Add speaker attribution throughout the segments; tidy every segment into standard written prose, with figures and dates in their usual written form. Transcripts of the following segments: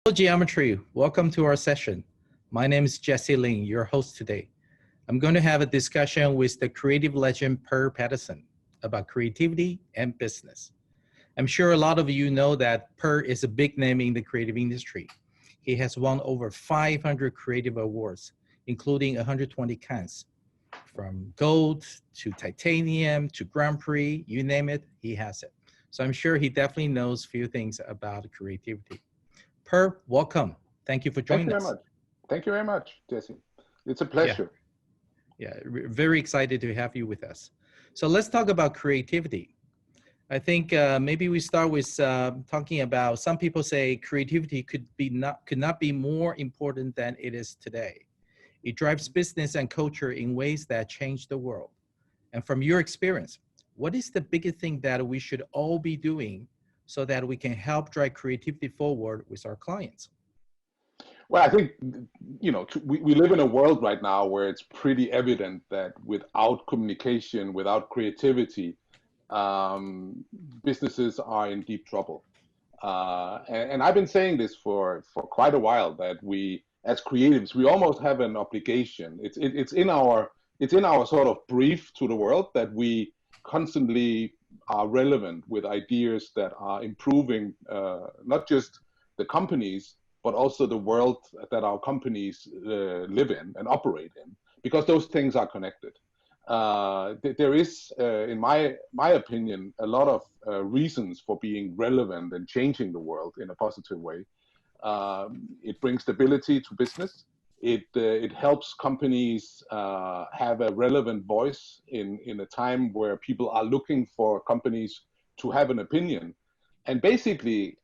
Speaker 1: Hello, Geometry. Welcome to our session. My name is Jesse Ling, your host today. I'm going to have a discussion with the creative legend Per Pederson about creativity and business. I'm sure a lot of you know that Per is a big name in the creative industry. He has won over 500 creative awards, including 120 kinds. From gold to titanium to Grand Prix, you name it, he has it. So I'm sure he definitely knows a few things about creativity. Per, welcome. Thank you for joining us.
Speaker 2: Thank you very much. Thank you very much, Jesse. It's a pleasure.
Speaker 1: Yeah, very excited to have you with us. So let's talk about creativity. I think maybe we start with talking about, some people say creativity could not be more important than it is today. It drives business and culture in ways that change the world. And from your experience, what is the biggest thing that we should all be doing so that we can help drive creativity forward with our clients?
Speaker 2: Well, I think, we live in a world right now where it's pretty evident that without communication, without creativity, businesses are in deep trouble. And I've been saying this for quite a while, that we, as creatives, we almost have an obligation. It's in our sort of brief to the world that we constantly are relevant with ideas that are improving not just the companies, but also the world that our companies live in and operate in, because those things are connected. There is, in my opinion, a lot of reasons for being relevant and changing the world in a positive way. It brings stability to business. It helps companies have a relevant voice in a time where people are looking for companies to have an opinion. And basically,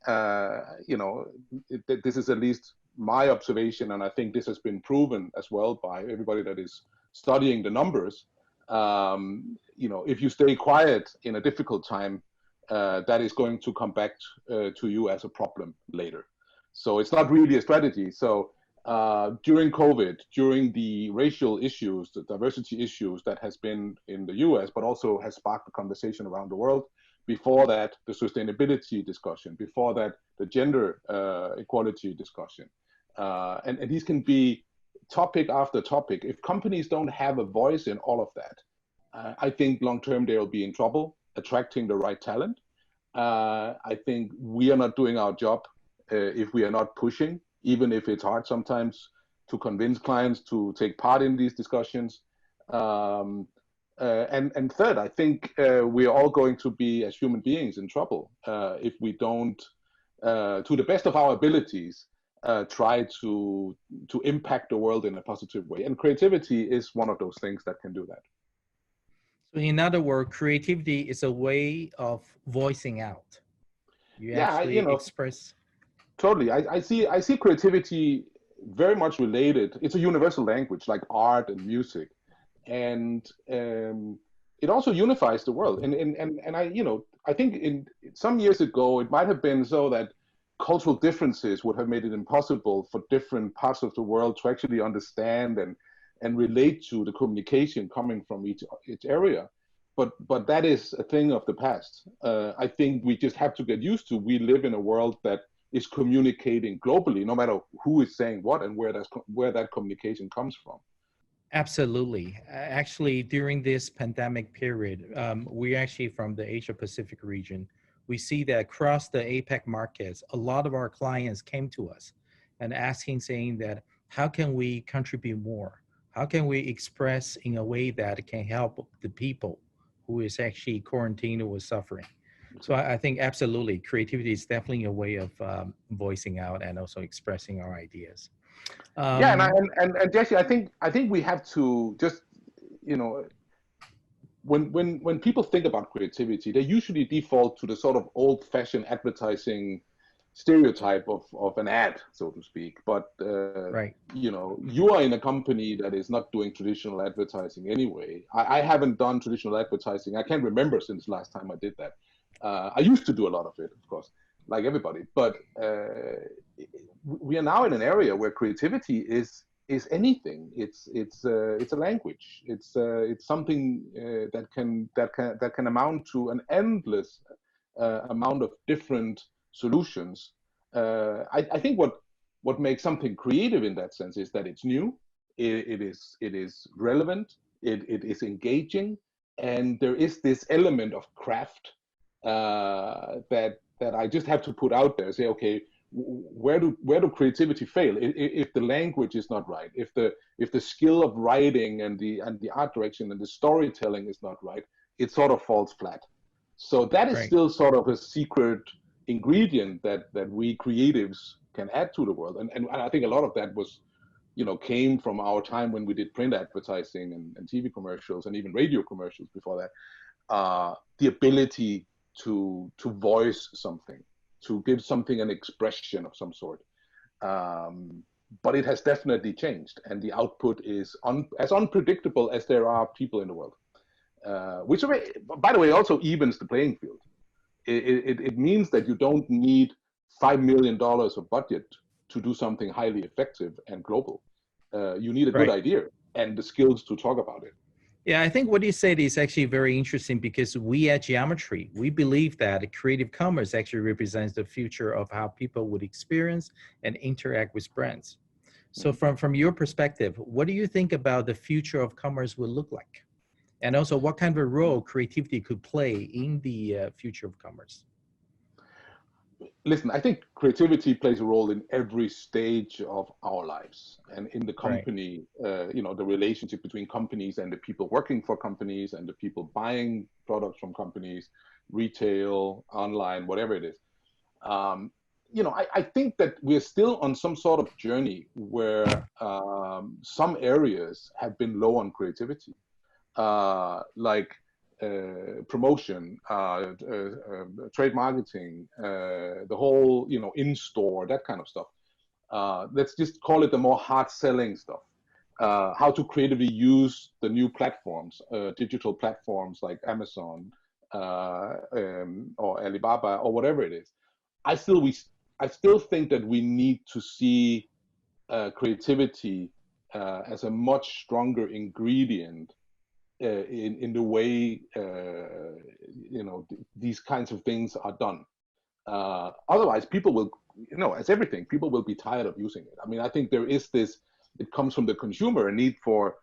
Speaker 2: this is at least my observation, and I think this has been proven as well by everybody that is studying the numbers. If you stay quiet in a difficult time, that is going to come back to you as a problem later. So it's not really a strategy. So during COVID, during the racial issues, the diversity issues that has been in the US, but also has sparked a conversation around the world. Before that, the sustainability discussion. Before that, the gender equality discussion. And these can be topic after topic. If companies don't have a voice in all of that, I think long-term they'll be in trouble attracting the right talent. I think we are not doing our job if we are not pushing, even if it's hard sometimes to convince clients to take part in these discussions. And third, I think we're all going to be, as human beings, in trouble if we don't, to the best of our abilities, try to impact the world in a positive way. And creativity is one of those things that can do that.
Speaker 1: So in other words, creativity is a way of voicing out. You actually express.
Speaker 2: Totally. I see creativity very much related. It's a universal language like art and music. And it also unifies the world. And I think in some years ago, it might have been so that cultural differences would have made it impossible for different parts of the world to actually understand and relate to the communication coming from each area. But that is a thing of the past. I think we just have to get used to, we live in a world that is communicating globally, no matter who is saying what and where that communication comes from.
Speaker 1: Absolutely. Actually, during this pandemic period, we actually from the Asia Pacific region, we see that across the APAC markets, a lot of our clients came to us and saying that, how can we contribute more? How can we express in a way that can help the people who is actually quarantined or suffering? So I think absolutely, creativity is definitely a way of voicing out and also expressing our ideas.
Speaker 2: And Jesse, I think we have to just, when people think about creativity, they usually default to the sort of old-fashioned advertising stereotype of an ad, so to speak. But
Speaker 1: right.
Speaker 2: You are in a company that is not doing traditional advertising anyway. I haven't done traditional advertising. I can't remember since last time I did that. I used to do a lot of it, of course, like everybody. But we are now in an area where creativity is anything. It's a language. It's something that can amount to an endless amount of different solutions. I think what makes something creative in that sense is that it's new, it is relevant, it is engaging, and there is this element of craft that I just have to put out there. Say, okay, where do creativity fail? If the language is not right, if the skill of writing and the art direction and the storytelling is not right, it sort of falls flat. So that is still sort of a secret ingredient that we creatives can add to the world. And I think a lot of that was, came from our time when we did print advertising and TV commercials and even radio commercials before that. The ability to voice something, to give something an expression of some sort. But it has definitely changed, and the output is as unpredictable as there are people in the world. Which, by the way, also evens the playing field. It means that you don't need $5 million of budget to do something highly effective and global. You need a good idea and the skills to talk about it.
Speaker 1: Yeah, I think what you said is actually very interesting, because we at Geometry, we believe that creative commerce actually represents the future of how people would experience and interact with brands. So from your perspective, what do you think about the future of commerce will look like? And also, what kind of a role creativity could play in the future of commerce?
Speaker 2: Listen, I think creativity plays a role in every stage of our lives, and in the company, the relationship between companies and the people working for companies and the people buying products from companies, retail, online, whatever it is. I think that we're still on some sort of journey where some areas have been low on creativity, like promotion, trade marketing, the whole, in-store, that kind of stuff. Let's just call it the more hard selling stuff. How to creatively use the new platforms, digital platforms like Amazon or Alibaba or whatever it is. I still think that we need to see creativity as a much stronger ingredient in the way these kinds of things are done. Otherwise, people will, as everything, people will be tired of using it. I mean, I think there is this. It comes from the consumer, a need for,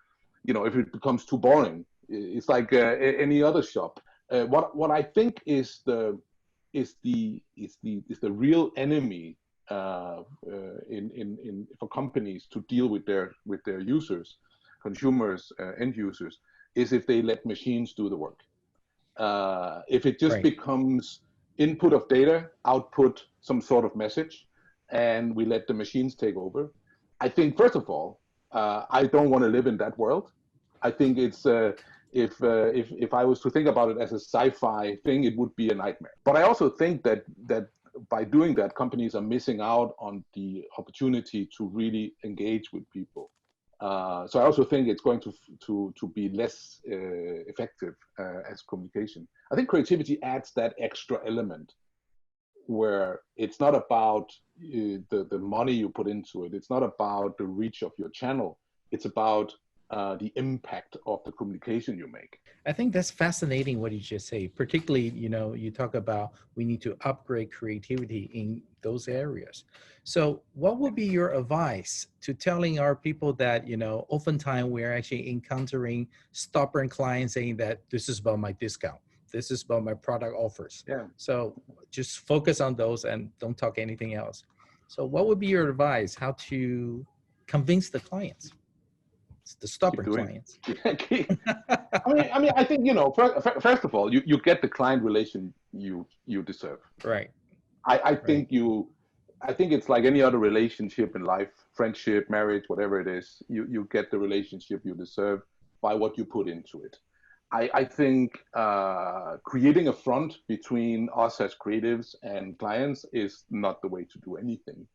Speaker 2: if it becomes too boring, it's like any other shop. What I think is the real enemy for companies to deal with their users, consumers, end users, is if they let machines do the work. If it just becomes input of data, output some sort of message, and we let the machines take over, I think, first of all, I don't want to live in that world. I think it's if I was to think about it as a sci-fi thing, it would be a nightmare. But I also think that by doing that, companies are missing out on the opportunity to really engage with people. So I also think it's going to be less effective as communication. I think creativity adds that extra element where it's not about the money you put into it. It's not about the reach of your channel. It's about the impact of the communication you make.
Speaker 1: I think that's fascinating what you just say, particularly, you talk about we need to upgrade creativity in those areas. So what would be your advice to telling our people that, oftentimes we're actually encountering stubborn clients saying that this is about my discount, this is about my product offers.
Speaker 2: Yeah.
Speaker 1: So just focus on those and don't talk anything else. So what would be your advice, how to convince the clients? The stubborn clients.
Speaker 2: I mean, I think, first of all, you get the client relation you deserve.
Speaker 1: Right.
Speaker 2: I think it's like any other relationship in life, friendship, marriage, whatever it is, you get the relationship you deserve by what you put into it. I think creating a front between us as creatives and clients is not the way to do anything.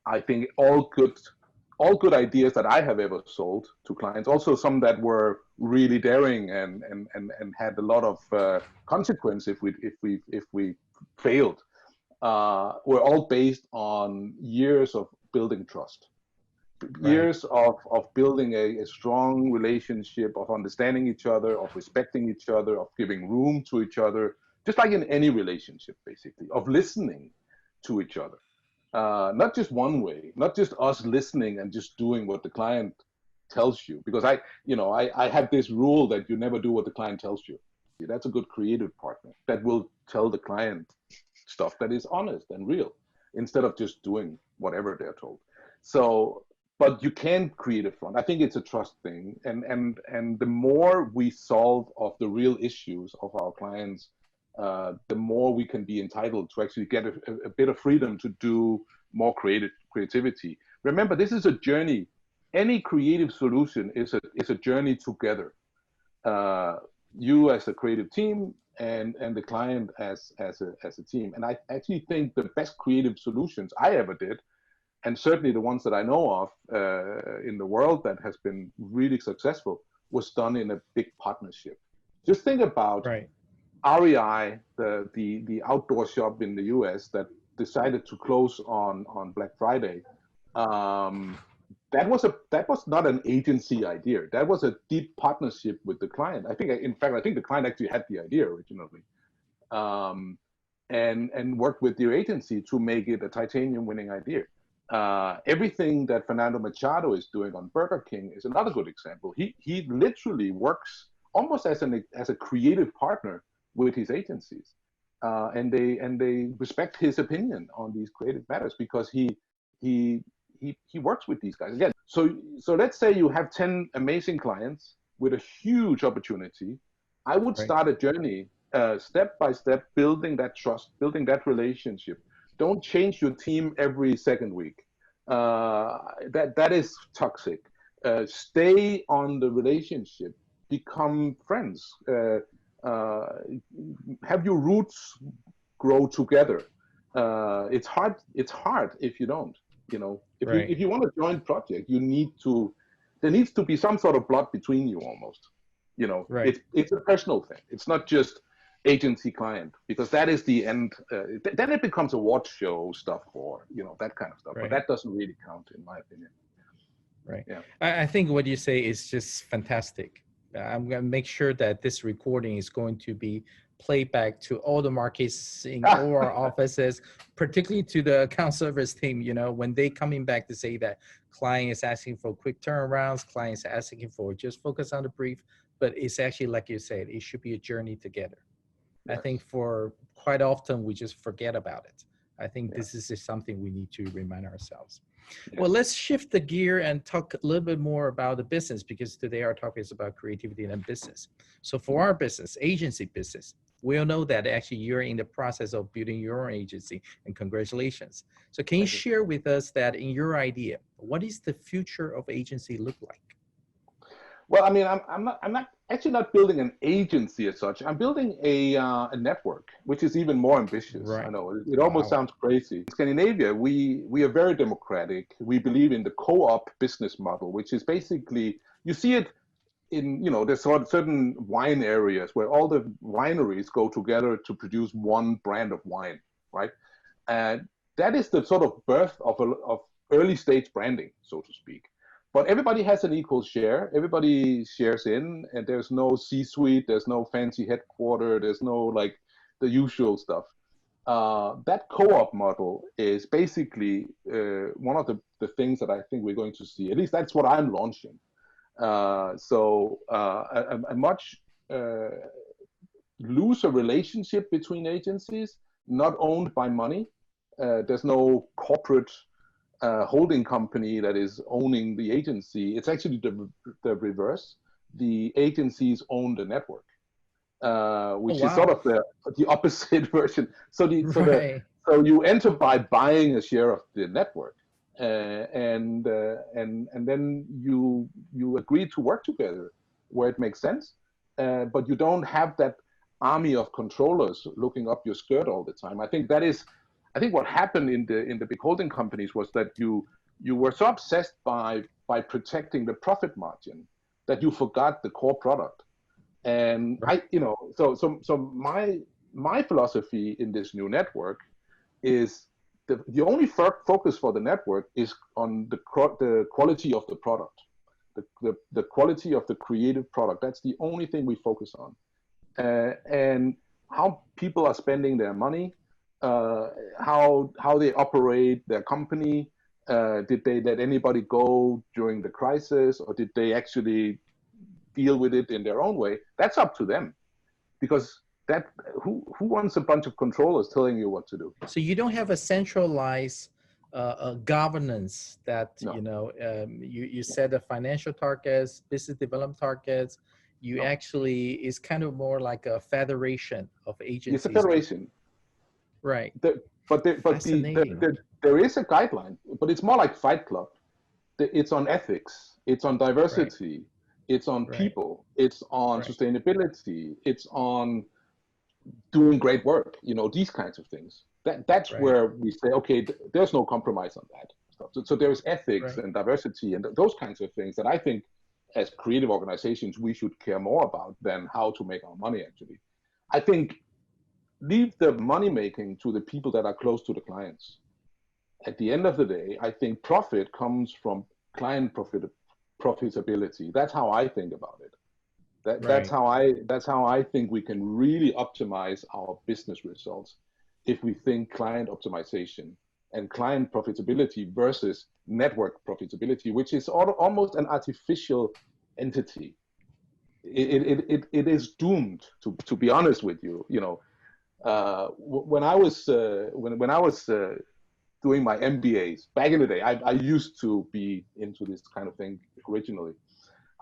Speaker 2: I think all good ideas that I have ever sold to clients, also some that were really daring and had a lot of consequence if we failed, were all based on years of building trust, years of building a strong relationship, of understanding each other, of respecting each other, of giving room to each other, just like in any relationship, basically, of listening to each other. not just one way, not just us listening and just doing what the client tells you. Because I have this rule that you never do what the client tells you. That's a good creative partner that will tell the client stuff that is honest and real instead of just doing whatever they're told. So, but you can create a front. I think it's a trust thing, and the more we solve of the real issues of our clients, the more we can be entitled to actually get a bit of freedom to do more creativity. Remember, this is a journey. Any creative solution is a journey together. You as a creative team and the client as a team. And I actually think the best creative solutions I ever did, and certainly the ones that I know of in the world that has been really successful, was done in a big partnership. Just think about REI, the outdoor shop in the US that decided to close on Black Friday. That was not an agency idea. That was a deep partnership with the client. I think the client actually had the idea originally, and worked with their agency to make it a titanium winning idea. Everything that Fernando Machado is doing on Burger King is another good example. He literally works almost as a creative partner with his agencies, and they respect his opinion on these creative matters because he works with these guys. Again, so let's say you have 10 amazing clients with a huge opportunity. I would start a journey step by step, building that trust, building that relationship. Don't change your team every second week. That is toxic. Stay on the relationship. Become friends. Have your roots grow together. It's hard if you don't. If you want a joint project, there needs to be some sort of blood between you almost. It's a personal thing. It's not just agency client, because that is the end. Then it becomes a watch show stuff or that kind of stuff. But that doesn't really count in my opinion.
Speaker 1: Right. Yeah. I think what you say is just fantastic. I'm going to make sure that this recording is going to be played back to all the markets in all our offices, particularly to the account service team. When they coming back to say that client is asking for quick turnarounds, clients asking for just focus on the brief, but it's actually, like you said, it should be a journey together. Yes. I think for quite often we just forget about it. I think this is just something we need to remind ourselves. Yeah. Well, let's shift the gear and talk a little bit more about the business, because today our topic is about creativity and business. So for our business, agency business, we all know that actually you're in the process of building your own agency, and congratulations. So can you share with us that in your idea, what is the future of agency look like?
Speaker 2: Well, I mean, I'm not actually not building an agency as such. I'm building a network, which is even more ambitious. Right. I know it almost sounds crazy. In Scandinavia, we are very democratic. We believe in the co-op business model, which is basically, you see it in, there's certain wine areas where all the wineries go together to produce one brand of wine, right? And that is the sort of birth of early stage branding, so to speak. But everybody has an equal share. Everybody shares in, and there's no C-suite, there's no fancy headquarter, there's no like the usual stuff. That co-op model is basically one of the things that I think we're going to see. At least that's what I'm launching. A much looser relationship between agencies, not owned by money. There's no corporate holding company that is owning the agency. It's actually the reverse. The agencies own the network, which is sort of the opposite version. So you enter by buying a share of the network, and then you agree to work together where it makes sense, but you don't have that army of controllers looking up your skirt all the time. I think what happened in the big holding companies was that you were so obsessed by protecting the profit margin that you forgot the core product. And my philosophy in this new network is the only focus for the network is on the quality of the product, the quality of the creative product. That's the only thing we focus on, and how people are spending their money. how they operate their company. Did they let anybody go during the crisis, or did they actually deal with it in their own way? That's up to them, because who wants a bunch of controllers telling you what to do?
Speaker 1: So you don't have a centralized governance that,
Speaker 2: No.
Speaker 1: You set the financial targets, business development targets. You actually, it's kind of more like a federation of agencies.
Speaker 2: It's a federation.
Speaker 1: Right.
Speaker 2: But there is a guideline, but it's more like Fight Club. It's on ethics, it's on diversity, right. It's on people, it's on sustainability, it's on doing great work, these kinds of things. That's where we say, okay, there's no compromise on that. So there's ethics and diversity and those kinds of things that I think as creative organizations, we should care more about than how to make our money, actually. I think leave the money making to the people that are close to the clients. At the end of the day, I think profit comes from client profitability. That's how I think about it. That's how I think we can really optimize our business results, if we think client optimization and client profitability versus network profitability, which is almost an artificial entity. It is doomed, to be honest with you. When I was doing my MBAs back in the day, I used to be into this kind of thing originally.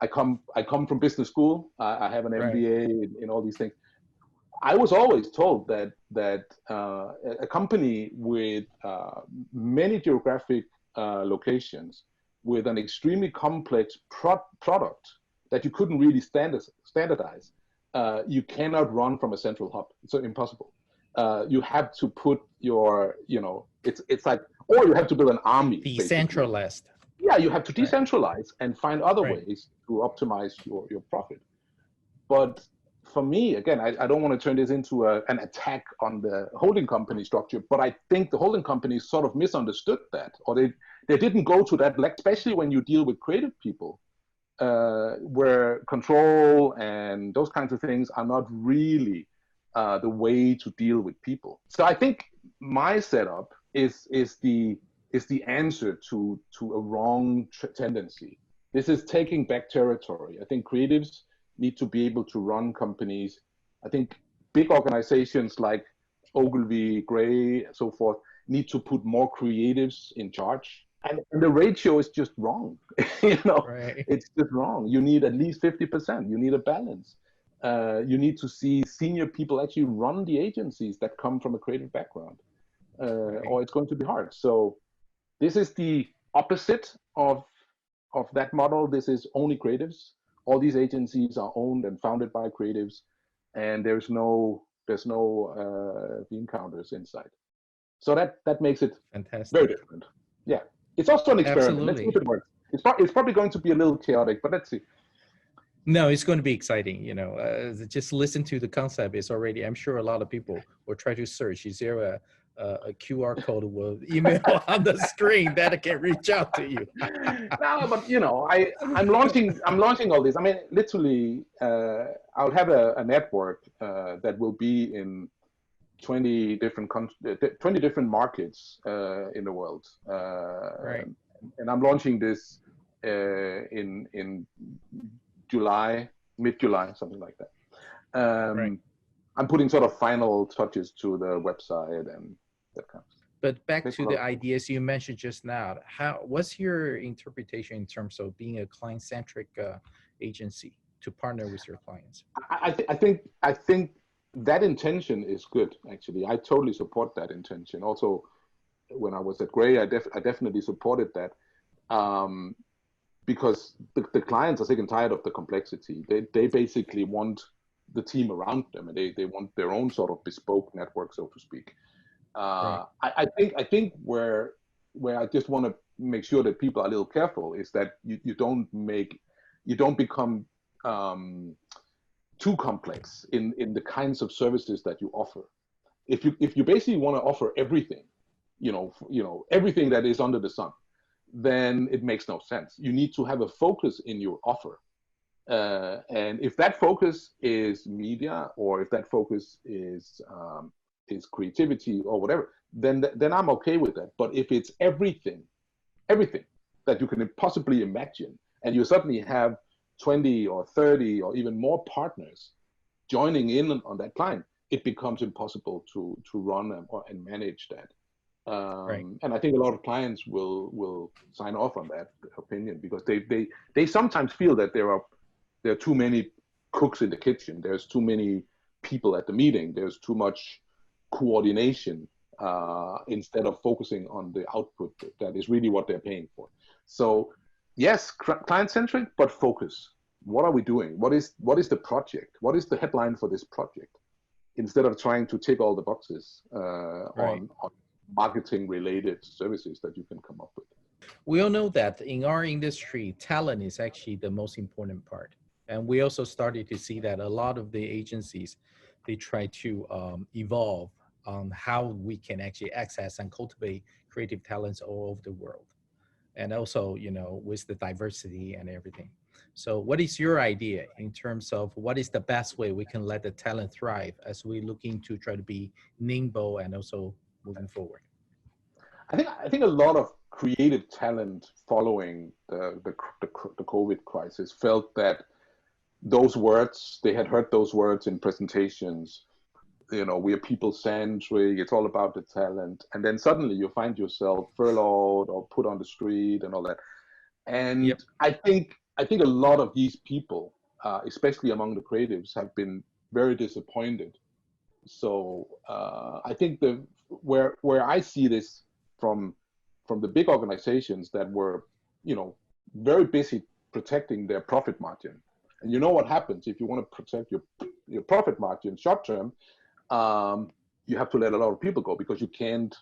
Speaker 2: I come from business school. I have an MBA in all these things. I was always told that a company with many geographic locations, with an extremely complex product that you couldn't really standardize, you cannot run from a central hub. It's impossible. You have to put your, it's like, or you have to build an army.
Speaker 1: Decentralized.
Speaker 2: Yeah, you have to decentralize and find other ways to optimize your profit. But for me, again, I don't want to turn this into an attack on the holding company structure, but I think the holding companies sort of misunderstood that, or they didn't go to that, especially when you deal with creative people, where control and those kinds of things are not really the way to deal with people. So I think my setup is the answer to a wrong tendency. This is taking back territory. I think creatives need to be able to run companies. I think big organizations like Ogilvy, Gray, and so forth need to put more creatives in charge. And the ratio is just wrong. It's just wrong. You need at least 50%. You need a balance. You need to see senior people actually run the agencies that come from a creative background, or it's going to be hard. So this is the opposite of that model. This is only creatives. All these agencies are owned and founded by creatives, and there's no bean counters inside. So that makes it very different. Yeah, it's also an experiment.
Speaker 1: Absolutely.
Speaker 2: Let's see if it works. It's probably going to be a little chaotic, but let's see.
Speaker 1: No, it's going to be exciting. Just listen to the concept. It's already, I'm sure a lot of people will try to search. Is there a QR code will email on the screen that I can reach out to you?
Speaker 2: No, but I'm launching all this. I mean, literally, I'll have a network that will be in 20 different markets in the world. And I'm launching this in July, mid-July, something like that. I'm putting sort of final touches to the website and that kind of stuff.
Speaker 1: But back to the ideas you mentioned just now, what's your interpretation in terms of being a client-centric agency to partner with your clients?
Speaker 2: I think that intention is good, actually. I totally support that intention. Also, when I was at Gray, I definitely supported that. Because the clients are sick and tired of the complexity. They basically want the team around them, and they want their own sort of bespoke network, so to speak. I think where I just want to make sure that people are a little careful is that you don't become too complex in the kinds of services that you offer. If you basically want to offer everything, everything that is under the sun, then it makes no sense. You need to have a focus in your offer. And if that focus is media, or if that focus is is creativity or whatever, then I'm okay with that. But if it's everything that you can possibly imagine, and you suddenly have 20 or 30 or even more partners joining in on that client, it becomes impossible to run and manage that.
Speaker 1: Right.
Speaker 2: And I think a lot of clients will sign off on that opinion, because they sometimes feel that there are too many cooks in the kitchen. There's too many people at the meeting. There's too much coordination instead of focusing on the output that is really what they're paying for. So yes, client-centric, but focus. What are we doing? What is the project? What is the headline for this project? Instead of trying to tick all the boxes on marketing-related services that you can come up with.
Speaker 1: We all know that in our industry, talent is actually the most important part. And we also started to see that a lot of the agencies, they try to evolve on how we can actually access and cultivate creative talents all over the world. And also, you know, with the diversity and everything. So what is your idea in terms of what is the best way we can let the talent thrive as we're looking to try to be nimble and also moving forward?
Speaker 2: I think a lot of creative talent following the COVID crisis felt that those words, they had heard those words in presentations, you know, we are people-centric, it's all about the talent. And then suddenly you find yourself furloughed or put on the street and all that. And
Speaker 1: Yep.
Speaker 2: I think a lot of these people, especially among the creatives, have been very disappointed. So I think where I see this from the big organizations that were, you know, very busy protecting their profit margin. And you know what happens if you want to protect your profit margin short term, you have to let a lot of people go, because you can't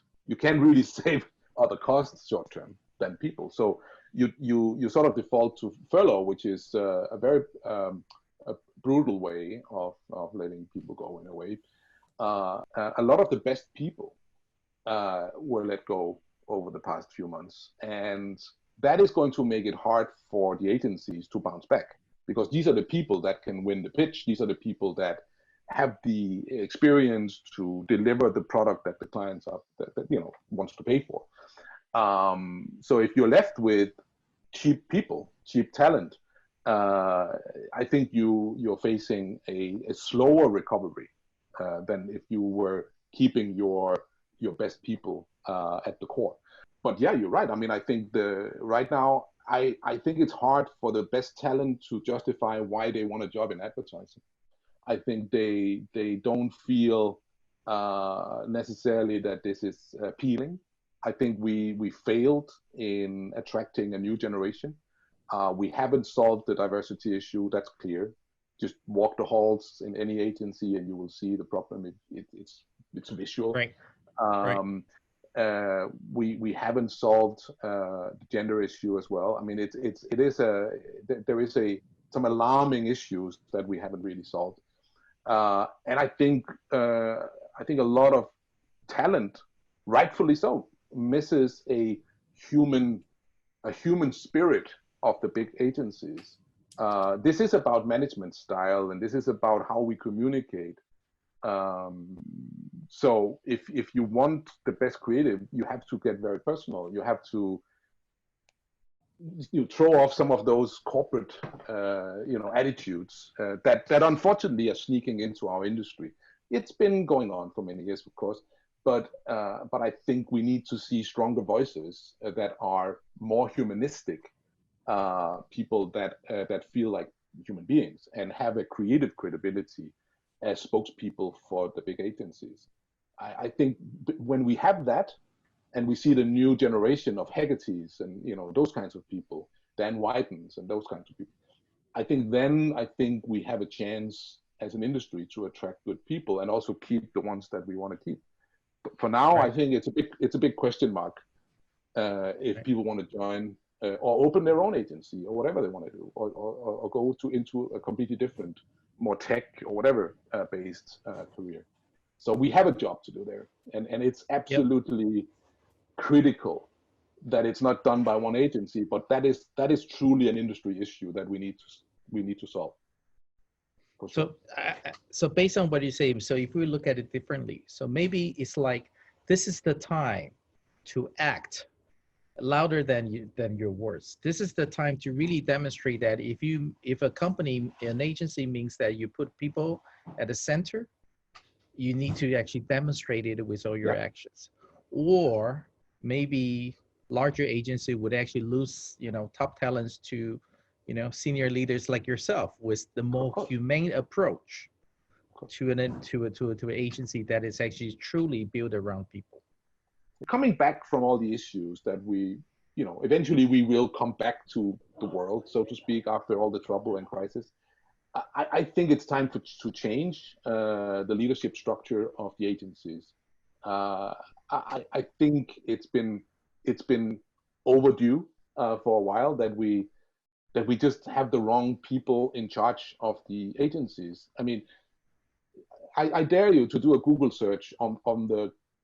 Speaker 2: really save other costs short term than people. So you sort of default to furlough, which is a very a brutal way of letting people go in a way. A lot of the best people were let go over the past few months, and that is going to make it hard for the agencies to bounce back, because these are the people that can win the pitch. These are the people that have the experience to deliver the product that the clients are, that you know, wants to pay for. So if you're left with cheap people, cheap talent, I think you're facing a slower recovery than if you were keeping your best people at the core. But yeah, you're right. I mean, I think right now, I think it's hard for the best talent to justify why they want a job in advertising. I think they don't feel necessarily that this is appealing. I think we failed in attracting a new generation. We haven't solved the diversity issue. That's clear. Just walk the halls in any agency and you will see the problem. It's visual.
Speaker 1: Right.
Speaker 2: We haven't solved the gender issue as well. I mean, there is some alarming issues that we haven't really solved. And I think a lot of talent, rightfully so, misses a human spirit of the big agencies. This is about management style, and this is about how we communicate. So if you want the best creative, you have to get very personal. You have to throw off some of those corporate attitudes that unfortunately are sneaking into our industry. It's been going on for many years, of course, but I think we need to see stronger voices that are more humanistic, people that feel like human beings and have a creative credibility as spokespeople for the big agencies. I think when we have that, and we see the new generation of Haggertys and those kinds of people, Dan Whitens and those kinds of people, I think we have a chance as an industry to attract good people and also keep the ones that we want to keep. But for now, right. I think it's a big question mark if right. people want to join or open their own agency or whatever they want to do, or go into a completely different, more tech or whatever based career. So we have a job to do there, and it's absolutely critical that it's not done by one agency, but that is truly an industry issue that we need to solve. for sure.
Speaker 1: So based on what you say, so if we look at it differently, so maybe it's like this is the time to act louder than your words. This is the time to really demonstrate that if a company, an agency means that you put people at the center, you need to actually demonstrate it with all your actions. Or maybe larger agency would actually lose, top talents to, senior leaders like yourself with the more humane approach to an agency that is actually truly built around people.
Speaker 2: Coming back from all the issues that we, eventually we will come back to the world, so to speak, after all the trouble and crisis. I think it's time to change the leadership structure of the agencies. I think it's been overdue for a while that we just have the wrong people in charge of the agencies. I mean, I dare you to do a Google search on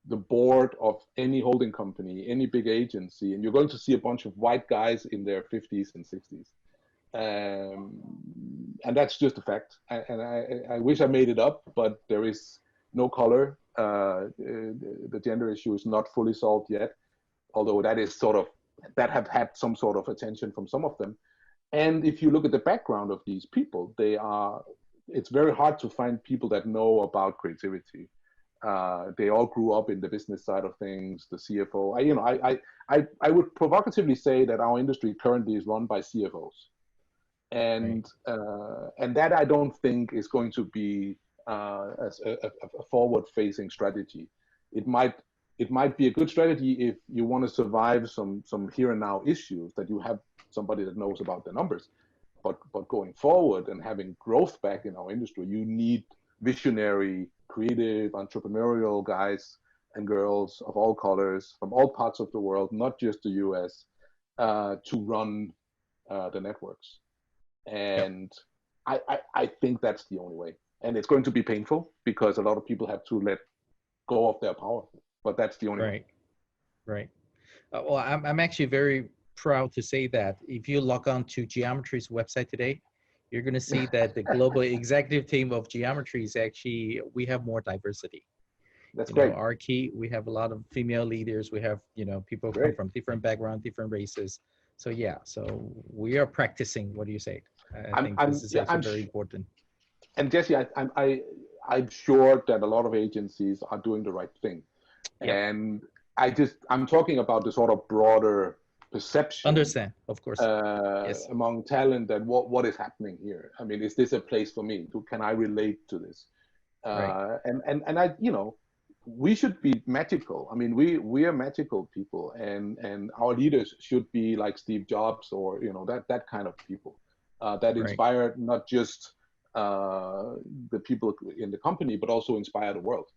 Speaker 2: the board of any holding company, any big agency, and you're going to see a bunch of white guys in their 50s and 60s. And that's just a fact. And I wish I made it up, but there is no color. The gender issue is not fully solved yet, although that have had some sort of attention from some of them. And if you look at the background of these people, it's very hard to find people that know about creativity. They all grew up in the business side of things, the CFO. I would provocatively say that our industry currently is run by CFOs. And that I don't think is going to be a forward-facing strategy. It might be a good strategy if you want to survive some here and now issues, that you have somebody that knows about the numbers. But going forward and having growth back in our industry, you need visionary, creative, entrepreneurial guys and girls of all colors from all parts of the world, not just the US, to run the networks. And I think that's the only way. And it's going to be painful because a lot of people have to let go of their power, but that's the only way.
Speaker 1: Right. Well, I'm actually very proud to say that if you log on to Geometry's website today, you're going to see that the global executive team of Geometry is actually, we have more diversity.
Speaker 2: That's great.
Speaker 1: Our key, we have a lot of female leaders. We have, people come from different backgrounds, different races. So yeah, so we are practicing. What do you say? I think this is actually very important.
Speaker 2: And Jesse, I'm sure that a lot of agencies are doing the right thing. Yeah. And I'm talking about the sort of broader perception.
Speaker 1: Understand, of course.
Speaker 2: Yes. Among talent, that what is happening here? I mean, is this a place for me? Can I relate to this? Right. And I, we should be magical. I mean, we are magical people, and our leaders should be like Steve Jobs or that kind of people that inspire not just the people in the company, but also inspire the world.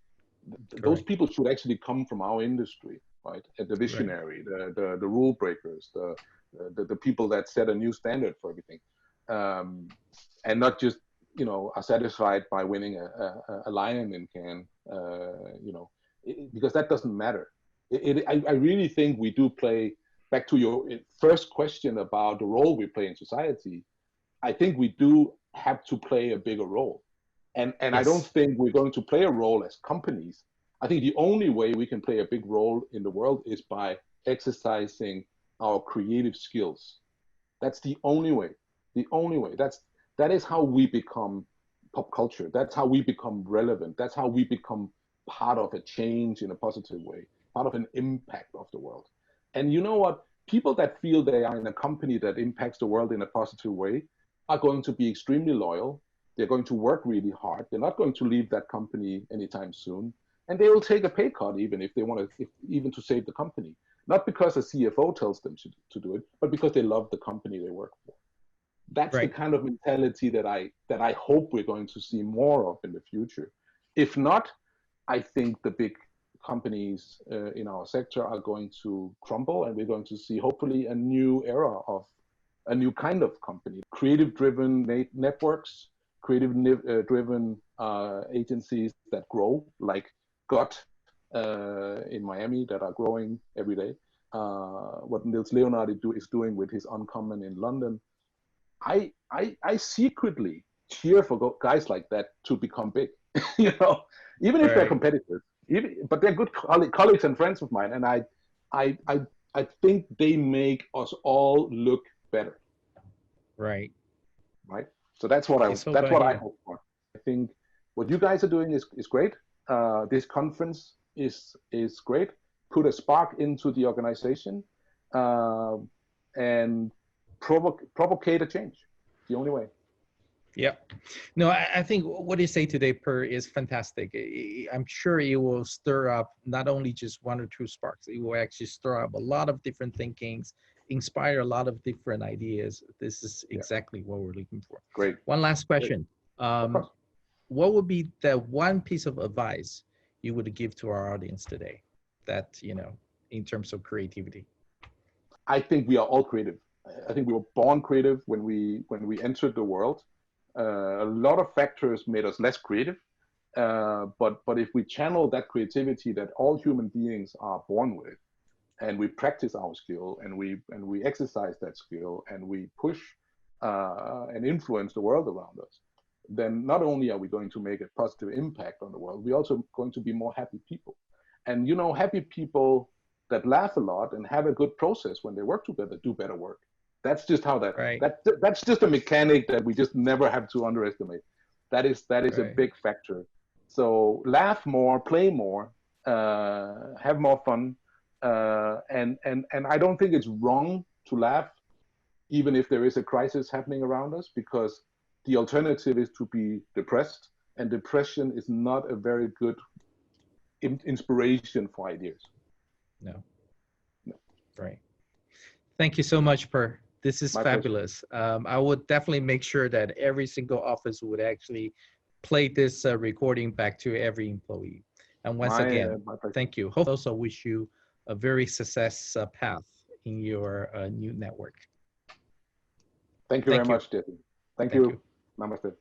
Speaker 2: Those people should actually come from our industry, right? The visionary, the rule breakers, the people that set a new standard for everything, and not just are satisfied by winning a lion in Cannes, because that doesn't matter. I really think we do play, back to your first question about the role we play in society. I think we do have to play a bigger role. And yes. I don't think we're going to play a role as companies. I think the only way we can play a big role in the world is by exercising our creative skills. That's the only way. The only way. That is how we become pop culture. That's how we become relevant. That's how we become part of a change in a positive way, part of an impact of the world. And you know what? People that feel they are in a company that impacts the world in a positive way are going to be extremely loyal. They're going to work really hard. They're not going to leave that company anytime soon. And they will take a pay cut even if they want to, even to save the company. Not because a CFO tells them to do it, but because they love the company they work for. That's the kind of mentality that I hope we're going to see more of in the future. If not, I think the big companies in our sector are going to crumble, and we're going to see hopefully a new era of a new kind of company. Creative-driven networks, creative-driven agencies that grow, like GOT in Miami, that are growing every day. What Nils Leonard is doing with his Uncommon in London. I secretly cheer for guys like that to become big. You know, even if they're competitors, but they're good colleagues and friends of mine, and I think they make us all look better.
Speaker 1: Right.
Speaker 2: Right. So that's what I hope for. I think what you guys are doing is great. This conference is great. Put a spark into the organization, and provocate a change. The only way.
Speaker 1: Yeah. No, I think what you say today, Per, is fantastic. I'm sure it will stir up not only just one or two sparks, it will actually stir up a lot of different thinkings, inspire a lot of different ideas. This is exactly what we're looking for.
Speaker 2: Great.
Speaker 1: One last question. What would be the one piece of advice you would give to our audience today that, you know, in terms of creativity?
Speaker 2: I think we are all creative. I think we were born creative when we entered the world. A lot of factors made us less creative, but if we channel that creativity that all human beings are born with, and we practice our skill, and we exercise that skill, and we push and influence the world around us, then not only are we going to make a positive impact on the world, we're also going to be more happy people. And you know, happy people that laugh a lot and have a good process when they work together do better work. That's just how that's just a mechanic that we just never have to underestimate. That is a big factor. So laugh more, play more, have more fun, and I don't think it's wrong to laugh, even if there is a crisis happening around us, because the alternative is to be depressed, and depression is not a very good inspiration for ideas.
Speaker 1: No. Right. Thank you so much, Per. This is fabulous. I would definitely make sure that every single office would actually play this recording back to every employee. And once again, thank you. Also wish you a very success path in your new network.
Speaker 2: Thank you very much, Jesse. Thank you. Namaste.